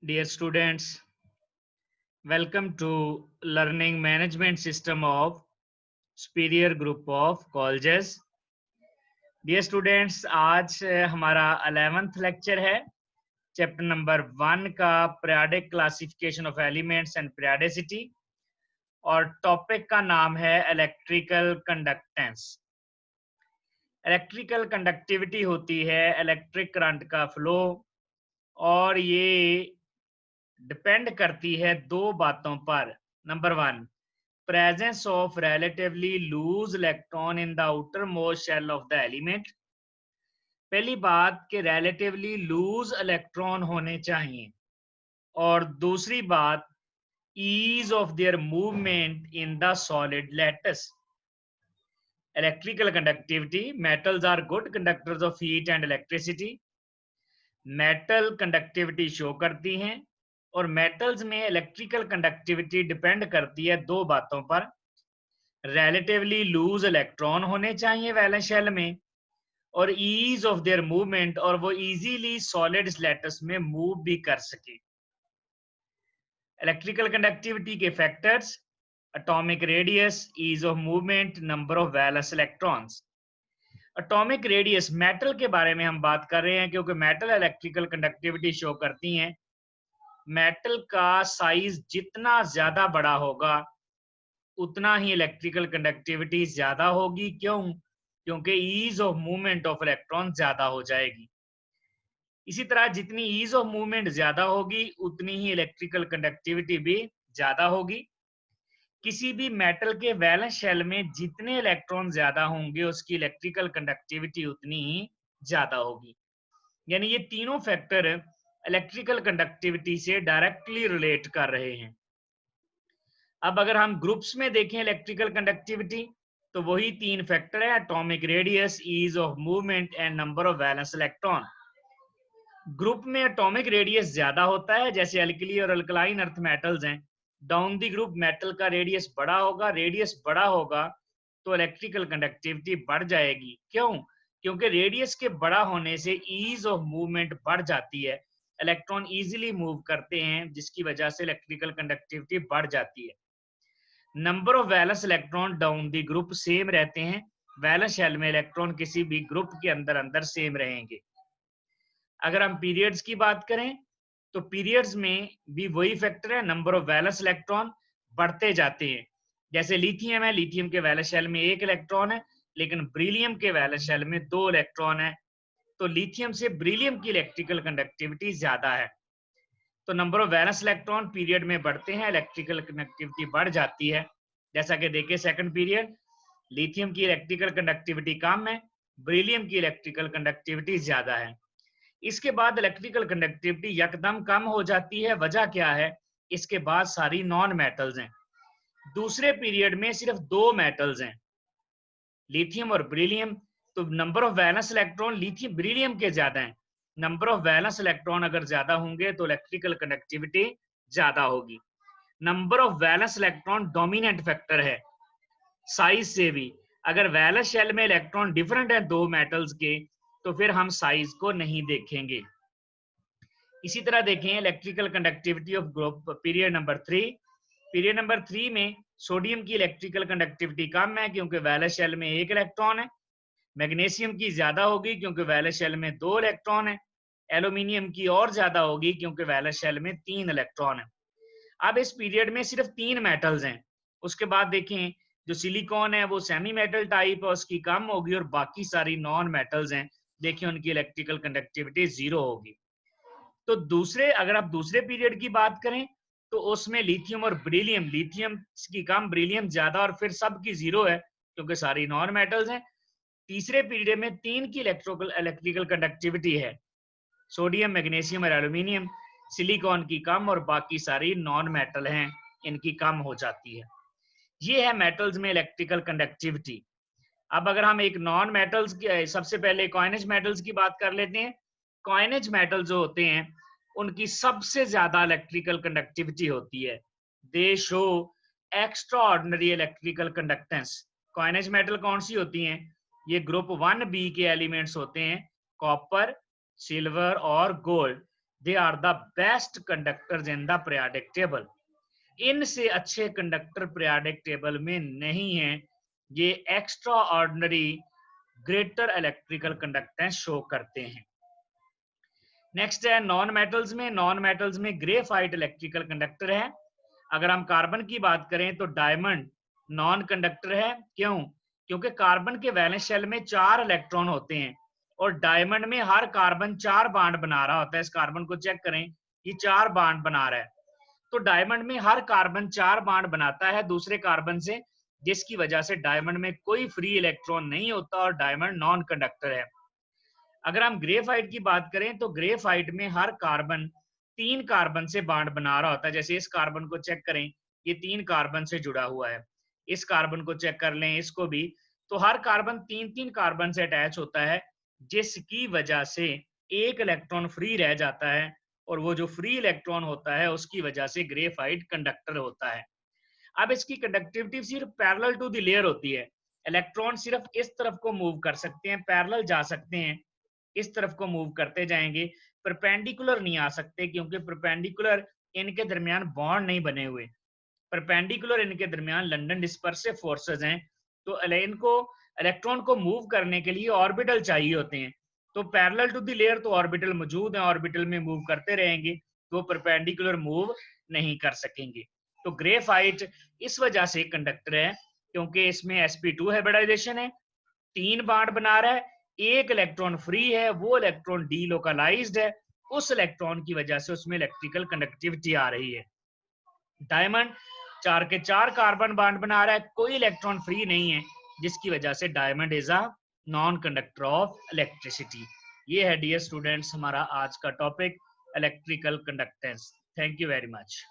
Dear students, welcome to Learning Management System of Superior Group of Colleges. Dear students, आज हमारा 11th lecture है chapter number 1 का periodic classification of elements and periodicity और topic का नाम है electrical conductance. Electrical conductivity होती है इलेक्ट्रिक करंट का फ्लो और ये डिपेंड करती है दो बातों पर। Number 1, presence of relatively loose electron in the outermost shell of the element। पहली बात कि relatively loose electron होने चाहिए और दूसरी बात ease of their movement in the solid lattice। Electrical conductivity, metals are good conductors of heat and electricity। Metal conductivity show करती हैं और मेटल्स में इलेक्ट्रिकल कंडक्टिविटी डिपेंड करती है दो बातों पर। रिलेटिवली लूज इलेक्ट्रॉन होने चाहिए वैलेंस शेल में और ईज ऑफ देयर मूवमेंट, और वो इजीली सॉलिड लैटिस में मूव भी कर सके। इलेक्ट्रिकल कंडक्टिविटी के factors: atomic radius, ease of movement, number of valence electrons. Atomic radius, metal के बारे में हम बात कर रहे हैं क्योंकि मेटल इलेक्ट्रिकल कंडक्टिविटी शो करती हैं। मेटल का साइज जितना ज्यादा बड़ा होगा उतना ही इलेक्ट्रिकल कंडक्टिविटी ज्यादा होगी। क्यों? क्योंकि ease of movement of electron ज्यादा हो जाएगी। इसी तरह जितनी ईज ऑफ मूवमेंट ज्यादा होगी उतनी ही इलेक्ट्रिकल कंडक्टिविटी भी ज्यादा होगी। किसी भी मेटल के वैलेंस शेल में जितने इलेक्ट्रॉन ज्यादा होंगे उसकी इलेक्ट्रिकल कंडक्टिविटी उतनी ही ज्यादा होगी। यानी ये तीनों फैक्टर इलेक्ट्रिकल कंडक्टिविटी से डायरेक्टली रिलेट कर रहे हैं। अब अगर हम ग्रुप्स में देखें इलेक्ट्रिकल कंडक्टिविटी तो वही तीन फैक्टर है: atomic radius, ease of movement and number of valence electron. Group में एटॉमिक रेडियस ज्यादा होता है, जैसे अल्कली और अल्कलाइन अर्थ मेटल्स हैं। डाउन द ग्रुप मेटल का रेडियस बड़ा होगा, रेडियस बड़ा होगा तो इलेक्ट्रिकल कंडक्टिविटी बढ़ जाएगी। क्यों? क्योंकि रेडियस के बड़ा होने से ईज ऑफ मूवमेंट बढ़ जाती है, इलेक्ट्रॉन इजीली मूव करते हैं जिसकी वजह से इलेक्ट्रिकल कंडक्टिविटी बढ़ जाती है। Number of valence electron down the group same रहते हैं, वैलेंस शेल में इलेक्ट्रॉन किसी भी ग्रुप के अंदर अंदर सेम रहेंगे। अगर हम पीरियड्स की बात करें तो पीरियड्स में भी वही फैक्टर है, नंबर ऑफ वैलेंस इलेक्ट्रॉन बढ़ते जाते हैं। जैसे लिथियम है, लिथियम के वैलेंस शेल में एक इलेक्ट्रॉन है लेकिन ब्रिलियम के वैलेंस शेल में दो इलेक्ट्रॉन है, तो लिथियम से ब्रिलियम की इलेक्ट्रिकल कंडक्टिविटी ज्यादा है। तो number of valence electron period में बढ़ते हैं, इलेक्ट्रिकल कंडक्टिविटी बढ़ जाती है। जैसा कि देखिए सेकंड पीरियड, लिथियम की इलेक्ट्रिकल कंडक्टिविटी कम है, ब्रिलियम की इलेक्ट्रिकल कंडक्टिविटी ज्यादा है। इसके बाद इलेक्ट्रिकल कंडक्टिविटी यकदम कम हो जाती है। वजह क्या है? इसके बाद सारी नॉन मेटल्स हैं। दूसरे पीरियड में सिर्फ दो मेटल्स हैं, लिथियम और ब्रिलियम। तो number of valence electron lithium beryllium के ज्यादा हैं। नंबर ऑफ वैलेंस इलेक्ट्रॉन अगर ज्यादा होंगे तो इलेक्ट्रिकल कंडक्टिविटी ज्यादा होगी। Number of valence electron dominant factor है साइज से भी। अगर वैलेंस शेल में इलेक्ट्रॉन डिफरेंट है दो मेटल्स के तो फिर हम साइज को नहीं देखेंगे। इसी तरह देखें electrical conductivity of group period number 3। Period number 3 में सोडियम की इलेक्ट्रिकल कंडक्टिविटी कम है क्योंकि वैलेंस शेल में एक इलेक्ट्रॉन है। मैग्नीशियम की ज्यादा होगी क्योंकि वैलेंस शेल में दो इलेक्ट्रॉन है। एल्यूमिनियम की और ज्यादा होगी क्योंकि वैलेंस शेल में तीन इलेक्ट्रॉन है। अब इस पीरियड में सिर्फ तीन मेटल्स हैं। उसके बाद देखें जो सिलिकॉन है वो सेमी मेटल टाइप है, उसकी कम होगी, और बाकी सारी नॉन मेटल्स हैं, देखिए उनकी इलेक्ट्रिकल कंडक्टिविटी जीरो होगी। तो दूसरे अगर आप दूसरे पीरियड की बात करें तो उसमें लिथियम और ब्रिलियम, लिथियम की कम ब्रिलियम ज्यादा, और फिर सब की जीरो है क्योंकि सारी नॉन मेटल्स हैं। तीसरे पीरियड में तीन की इलेक्ट्रिकल कंडक्टिविटी है, सोडियम, मैग्नीशियम और एल्यूमिनियम। सिलिकॉन की कम और बाकी सारी नॉन मेटल हैं, इनकी कम हो जाती है। ये है मेटल्स में इलेक्ट्रिकल कंडक्टिविटी। अब अगर हम एक नॉन मेटल्स की, सबसे पहले कॉइनेज मेटल्स की बात कर लेते हैं। कॉइनेज मेटल जो होते हैं उनकी सबसे ज्यादा इलेक्ट्रिकल कंडक्टिविटी होती है। दे show extra ordinary electrical conductance. Coinage metal कौन सी होती हैं? ये ग्रुप 1B के एलिमेंट्स होते हैं, कॉपर, सिल्वर और gold. They are the best conductors in the periodic table. इनसे अच्छे कंडक्टर पीरियोडिक टेबल में नहीं है। ये extraordinary greater electrical conductance show करते हैं। नेक्स्ट है नॉन मेटल्स में। नॉन मेटल्स में ग्रेफाइट इलेक्ट्रिकल कंडक्टर है। अगर हम कार्बन की बात करें तो डायमंड नॉन कंडक्टर है। क्यों? क्योंकि कार्बन के वैलेंस शेल में 4 इलेक्ट्रॉन होते हैं और डायमंड में हर कार्बन 4 बॉन्ड बना रहा होता है। इस कार्बन को चेक करें, ये 4 बॉन्ड बना रहा है। तो डायमंड में हर कार्बन 4 बॉन्ड बनाता है दूसरे कार्बन से, जिसकी वजह से डायमंड में कोई फ्री इलेक्ट्रॉन नहीं होता और डायमंड नॉन कंडक्टर है। अगर हम ग्रेफाइट की बात करें तो ग्रेफाइट में हर कार्बन 3 कार्बन से बॉन्ड बना रहा होता है। जैसे इस कार्बन को चेक करें, ये 3 कार्बन से जुड़ा हुआ है। इस कार्बन को चेक कर लें, इसको भी। तो हर कार्बन 3-3 कार्बन से अटैच होता है, जिसकी वजह से एक इलेक्ट्रॉन फ्री रह जाता है और वो जो फ्री इलेक्ट्रॉन होता है उसकी वजह से ग्रेफाइट कंडक्टर होता है। अब इसकी कंडक्टिविटी सिर्फ पैरेलल टू द लेयर होती है। इलेक्ट्रॉन सिर्फ इस तरफ को मूव कर सकते हैं, पैरेलल जा सकते हैं, इस तरफ को मूव करते जाएंगे, परपेंडिकुलर नहीं आ सकते क्योंकि परपेंडिकुलर इनके दरमियान बॉन्ड नहीं बने हुए। परपेंडिकुलर इनके दरमियान लंडन डिस्पर्सिव फोर्सेस हैं, तो इनको इलेक्ट्रॉन को मूव करने के लिए ऑर्बिटल चाहिए होते हैं। तो पैरेलल टू द लेयर तो ऑर्बिटल मौजूद है, ऑर्बिटल में मूव करते रहेंगे, तो परपेंडिकुलर मूव नहीं कर सकेंगे। तो ग्रेफाइट इस वजह से कंडक्टर है क्योंकि इसमें sp2 हाइब्रिडाइजेशन है, 3 बॉन्ड बना रहा है, एक इलेक्ट्रॉन फ्री है, वो इलेक्ट्रॉन डीलोकलाइज्ड है, उस इलेक्ट्रॉन की वजह से उसमें इलेक्ट्रिकल कंडक्टिविटी आ रही है। डायमंड 4 के 4 कार्बन बॉन्ड बना रहा है, कोई इलेक्ट्रॉन फ्री नहीं है, जिसकी वजह से diamond is a non conductor of electricity. ये है डियर स्टूडेंट्स हमारा आज का topic electrical conductance. Thank you very much.